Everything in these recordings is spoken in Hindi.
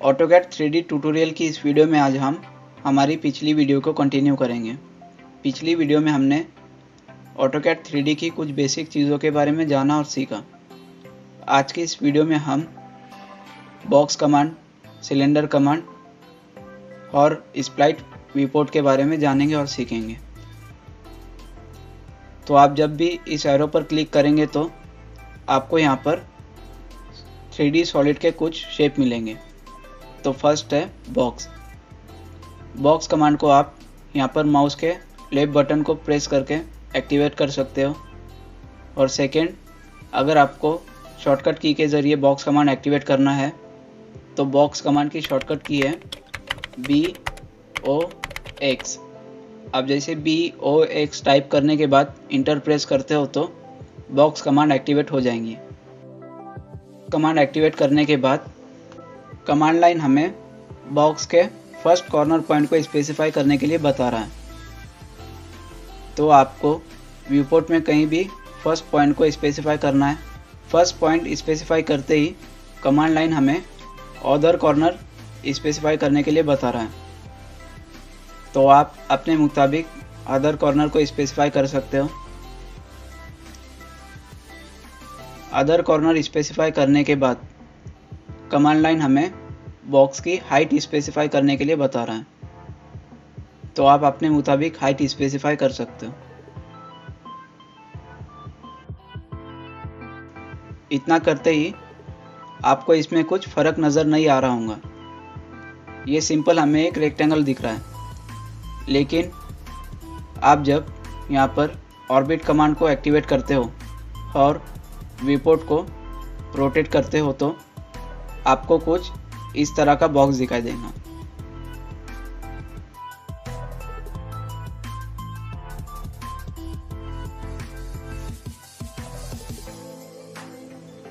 ऑटोकैड 3D ट्यूटोरियल की इस वीडियो में आज हम हमारी पिछली वीडियो को कंटिन्यू करेंगे। पिछली वीडियो में हमने ऑटोकैड 3D की कुछ बेसिक चीज़ों के बारे में जाना और सीखा। आज की इस वीडियो में हम बॉक्स कमांड, सिलेंडर कमांड और स्प्लाइट व्यूपोर्ट के बारे में जानेंगे और सीखेंगे। तो आप जब भी इस एरो पर क्लिक करेंगे तो आपको यहाँ पर 3D सॉलिड के कुछ शेप मिलेंगे। तो फर्स्ट है बॉक्स कमांड को आप यहाँ पर माउस के लेफ्ट बटन को प्रेस करके एक्टिवेट कर सकते हो। और सेकेंड, अगर आपको शॉर्टकट की के ज़रिए बॉक्स कमांड एक्टिवेट करना है तो बॉक्स कमांड की शॉर्टकट की है BOX। आप जैसे BOX टाइप करने के बाद इंटर प्रेस करते हो तो बॉक्स कमांड एक्टिवेट हो जाएंगी। कमांड एक्टिवेट करने के बाद कमांड लाइन हमें बॉक्स के फर्स्ट कॉर्नर पॉइंट को स्पेसिफाई करने के लिए बता रहा है। तो आपको व्यूपोर्ट में कहीं भी फर्स्ट पॉइंट को स्पेसिफाई करना है। फर्स्ट पॉइंट स्पेसिफाई करते ही कमांड लाइन हमें अदर कॉर्नर स्पेसिफाई करने के लिए बता रहा है। तो आप अपने मुताबिक अदर कॉर्नर को स्पेसिफाई कर सकते हो। अदर कॉर्नर स्पेसिफाई करने के बाद कमांड लाइन हमें बॉक्स की हाइट स्पेसिफाई करने के लिए बता रहा है। तो आप अपने मुताबिक हाइट स्पेसिफाई कर सकते हो। इतना करते ही आपको इसमें कुछ फ़र्क नज़र नहीं आ रहा होगा। ये सिंपल हमें एक रेक्टेंगल दिख रहा है, लेकिन आप जब यहाँ पर ऑर्बिट कमांड को एक्टिवेट करते हो और व्यूपोर्ट को रोटेट करते हो तो आपको कुछ इस तरह का बॉक्स दिखाई देगा।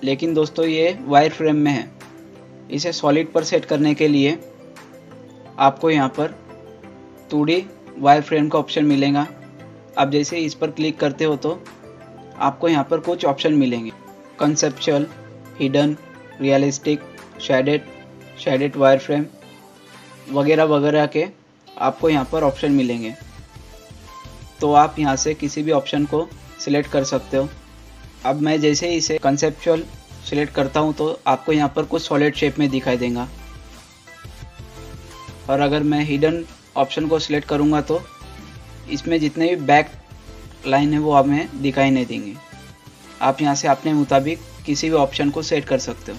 लेकिन दोस्तों ये वायर फ्रेम में है। इसे सॉलिड पर सेट करने के लिए आपको यहाँ पर 2D वायर फ्रेम का ऑप्शन मिलेगा। आप जैसे इस पर क्लिक करते हो तो आपको यहाँ पर कुछ ऑप्शन मिलेंगे। Conceptual, hidden, realistic, shaded wire frame वगैरह वगैरह के आपको यहाँ पर ऑप्शन मिलेंगे। तो आप यहाँ से किसी भी ऑप्शन को सिलेक्ट कर सकते हो। अब मैं जैसे ही इसे कंसेप्चुअल सिलेक्ट करता हूँ तो आपको यहाँ पर कुछ सॉलिड शेप में दिखाई देगा। और अगर मैं हिडन ऑप्शन को सिलेक्ट करूँगा तो इसमें जितने भी बैक लाइन है वो हमें दिखाई नहीं देंगे। आप यहाँ से अपने मुताबिक किसी भी ऑप्शन को सेट कर सकते हो।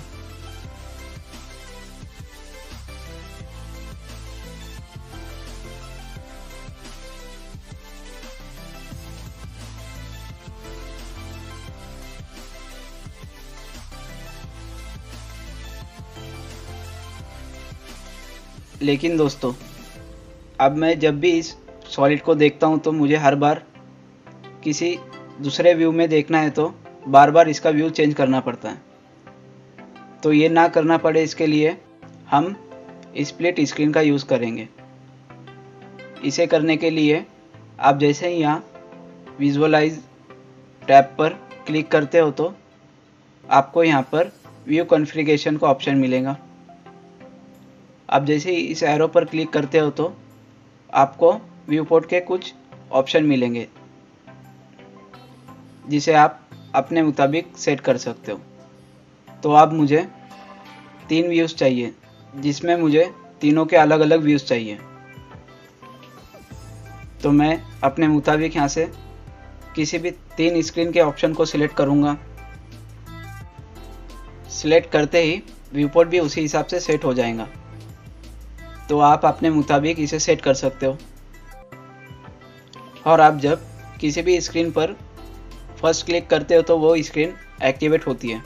लेकिन दोस्तों अब मैं जब भी इस सॉलिड को देखता हूँ तो मुझे हर बार किसी दूसरे व्यू में देखना है तो बार बार इसका व्यू चेंज करना पड़ता है। तो ये ना करना पड़े इसके लिए हम स्प्लिट स्क्रीन का यूज़ करेंगे। इसे करने के लिए आप जैसे ही यहाँ विजुअलाइज टैब पर क्लिक करते हो तो आपको यहाँ पर व्यू कॉन्फ़िगरेशन का ऑप्शन मिलेगा। आप जैसे ही इस एरो पर क्लिक करते हो तो आपको व्यूपोर्ट के कुछ ऑप्शन मिलेंगे जिसे आप अपने मुताबिक सेट कर सकते हो। तो अब मुझे 3 व्यूज़ चाहिए, जिसमें मुझे तीनों के अलग अलग व्यूज़ चाहिए। तो मैं अपने मुताबिक यहाँ से किसी भी 3 स्क्रीन के ऑप्शन को सिलेक्ट करूँगा। सिलेक्ट करते ही व्यूपोर्ट भी उसी हिसाब से सेट हो जाएगा। तो आप अपने मुताबिक इसे सेट कर सकते हो। और आप जब किसी भी स्क्रीन पर फर्स्ट क्लिक करते हो तो वो स्क्रीन एक्टिवेट होती है।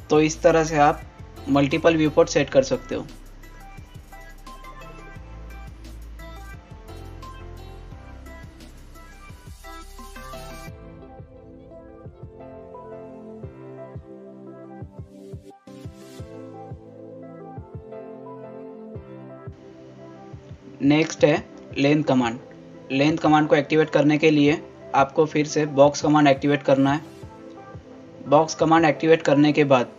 तो इस तरह से आप मल्टीपल व्यूपोर्ट सेट कर सकते हो। नेक्स्ट है लेंथ कमांड। लेंथ कमांड को एक्टिवेट करने के लिए आपको फिर से बॉक्स कमांड एक्टिवेट करना है। बॉक्स कमांड एक्टिवेट करने के बाद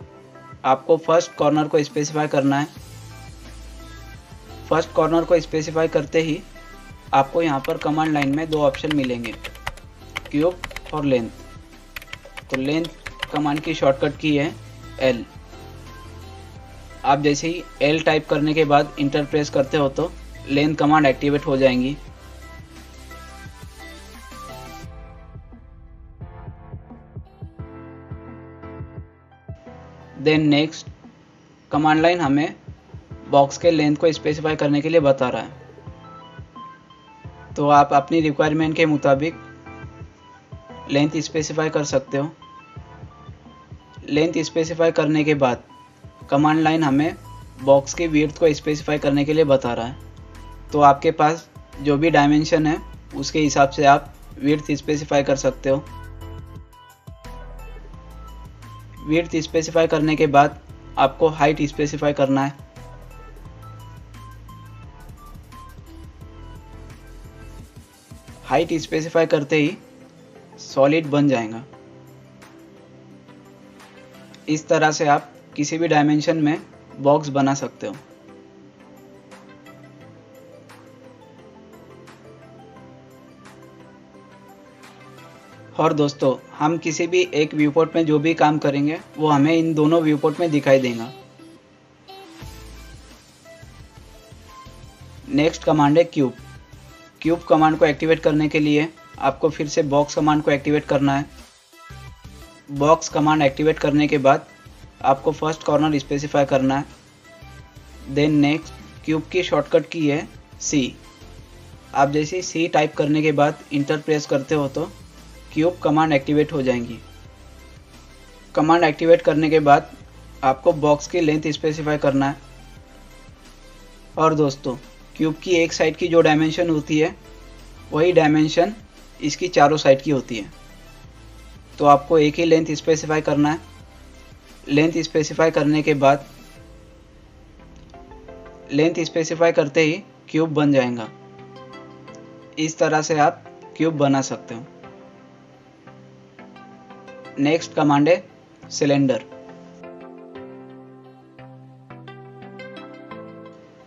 आपको फर्स्ट कॉर्नर को स्पेसिफाई करना है। फर्स्ट कॉर्नर को स्पेसिफाई करते ही आपको यहाँ पर कमांड लाइन में दो ऑप्शन मिलेंगे, क्यूब और लेंथ। तो लेंथ कमांड की शॉर्टकट की है L। आप जैसे ही L टाइप करने के बाद इंटर प्रेस करते हो तो लेंथ कमांड एक्टिवेट हो जाएंगी। देन नेक्स्ट कमांड लाइन हमें बॉक्स के लेंथ को स्पेसिफाई करने के लिए बता रहा है। तो आप अपनी रिक्वायरमेंट के मुताबिक लेंथ स्पेसिफाई कर सकते हो। लेंथ स्पेसिफाई करने के बाद कमांड लाइन हमें बॉक्स की विड्थ को स्पेसिफाई करने के लिए बता रहा है। तो आपके पास जो भी डायमेंशन है उसके हिसाब से आप विड्थ स्पेसिफाई कर सकते हो। विड्थ स्पेसिफाई करने के बाद आपको हाइट स्पेसिफाई करना है। हाइट स्पेसिफाई करते ही सॉलिड बन जाएगा। इस तरह से आप किसी भी डायमेंशन में बॉक्स बना सकते हो। और दोस्तों, हम किसी भी एक व्यू पोर्ट में जो भी काम करेंगे वो हमें इन दोनों व्यू पोर्ट में दिखाई देगा। नेक्स्ट कमांड है क्यूब। क्यूब कमांड को एक्टिवेट करने के लिए आपको फिर से बॉक्स कमांड को एक्टिवेट करना है। बॉक्स कमांड एक्टिवेट करने के बाद आपको फर्स्ट कॉर्नर स्पेसिफाई करना है। देन नेक्स्ट क्यूब की शॉर्टकट की है C। आप जैसे C टाइप करने के बाद इंटर प्रेस करते हो तो क्यूब कमांड एक्टिवेट हो जाएंगी। कमांड एक्टिवेट करने के बाद आपको बॉक्स की लेंथ स्पेसिफाई करना है। और दोस्तों, क्यूब की एक साइड की जो डायमेंशन होती है वही डायमेंशन इसकी चारों साइड की होती है। तो आपको एक ही लेंथ स्पेसिफाई करना है। लेंथ स्पेसिफाई करने के बाद लेंथ स्पेसिफाई करते ही क्यूब बन जाएगा। इस तरह से आप क्यूब बना सकते हो। नेक्स्ट कमांड है सिलेंडर।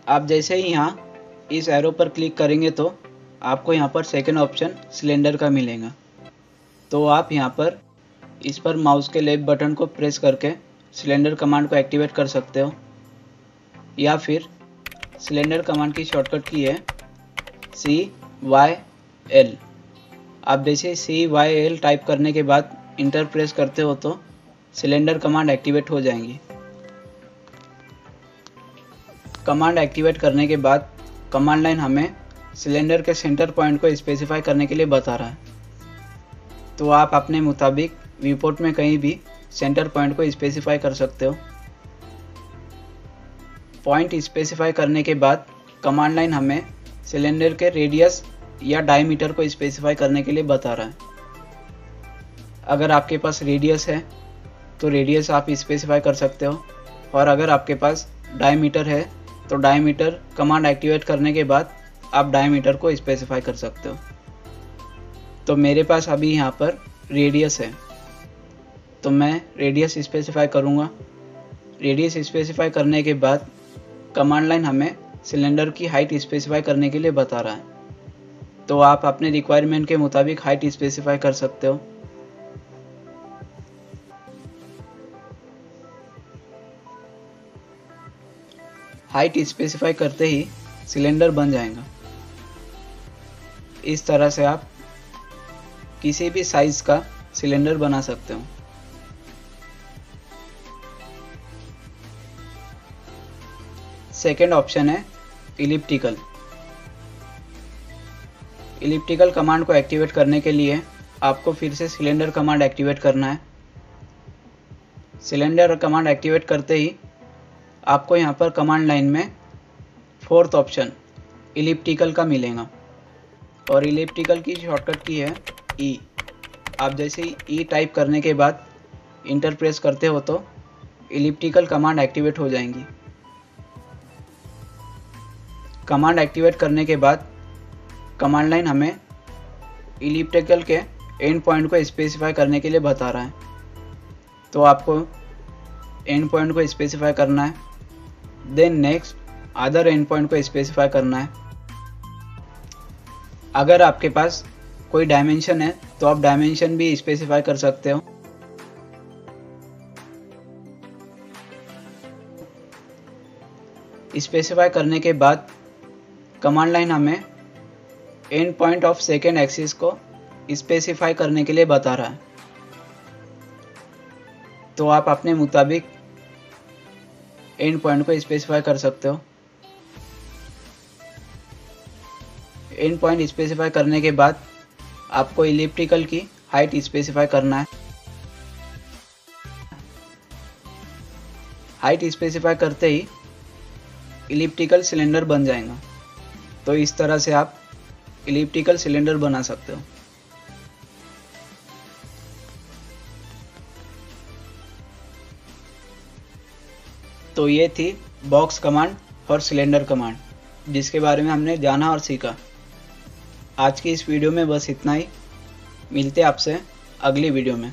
आप जैसे ही यहाँ इस एरो पर क्लिक करेंगे तो आपको यहाँ पर सेकंड ऑप्शन सिलेंडर का मिलेगा। तो आप यहाँ पर इस पर माउस के लेफ्ट बटन को प्रेस करके सिलेंडर कमांड को एक्टिवेट कर सकते हो, या फिर सिलेंडर कमांड की शॉर्टकट की है CYL। आप जैसे CYL टाइप करने के बाद इंटर प्रेस करते हो तो सिलेंडर कमांड एक्टिवेट हो जाएंगी। कमांड एक्टिवेट करने के बाद कमांड लाइन हमें सिलेंडर के सेंटर पॉइंट को स्पेसिफाई करने के लिए बता रहा है। तो आप अपने मुताबिक व्यू पोर्ट में कहीं भी सेंटर पॉइंट को स्पेसिफाई कर सकते हो। पॉइंट स्पेसिफाई करने के बाद कमांड लाइन हमें सिलेंडर के रेडियस या डायमीटर को स्पेसिफाई करने के लिए बता रहा है। अगर आपके पास रेडियस है तो रेडियस आप स्पेसिफाई कर सकते हो, और अगर आपके पास डायमीटर है तो डायमीटर कमांड एक्टिवेट करने के बाद आप डायमीटर को स्पेसिफाई कर सकते हो। तो मेरे पास अभी यहाँ पर रेडियस है तो मैं रेडियस स्पेसिफाई करूँगा। रेडियस स्पेसिफाई करने के बाद कमांड लाइन हमें सिलेंडर की हाइट स्पेसिफाई करने के लिए बता रहा है। तो आप अपने रिक्वायरमेंट के मुताबिक हाइट स्पेसिफाई कर सकते हो। हाइट स्पेसिफाई करते ही सिलेंडर बन जाएगा। इस तरह से आप किसी भी साइज का सिलेंडर बना सकते हो। सेकेंड ऑप्शन है इलिप्टिकल। इलिप्टिकल कमांड को एक्टिवेट करने के लिए आपको फिर से सिलेंडर कमांड एक्टिवेट करना है। सिलेंडर कमांड एक्टिवेट करते ही आपको यहाँ पर कमांड लाइन में फोर्थ ऑप्शन इलिप्टिकल का मिलेगा, और इलिप्टिकल की शॉर्टकट की है E। आप जैसे ही E टाइप करने के बाद इंटर प्रेस करते हो तो इलिप्टिकल कमांड एक्टिवेट हो जाएंगी। कमांड एक्टिवेट करने के बाद कमांड लाइन हमें इलिप्टिकल के एंड पॉइंट को स्पेसिफाई करने के लिए बता रहा है। तो आपको एंड पॉइंट को स्पेसिफाई करना है। Then next other end point को स्पेसिफाई करना है। अगर आपके पास कोई डायमेंशन है तो आप डायमेंशन भी स्पेसिफाई कर सकते हो। स्पेसिफाई करने के बाद कमांड लाइन हमें and point of second axis को स्पेसिफाई करने के लिए बता रहा है। तो आप अपने मुताबिक एंड पॉइंट को स्पेसिफाई कर सकते हो। एंड पॉइंट स्पेसिफाई करने के बाद आपको इलिप्टिकल की हाइट स्पेसिफाई करना है। हाइट स्पेसिफाई करते ही इलिप्टिकल सिलेंडर बन जाएगा। तो इस तरह से आप इलिप्टिकल सिलेंडर बना सकते हो। तो ये थी बॉक्स कमांड और सिलेंडर कमांड, जिसके बारे में हमने जाना और सीखा। आज की इस वीडियो में बस इतना ही। मिलते हैं आपसे अगली वीडियो में।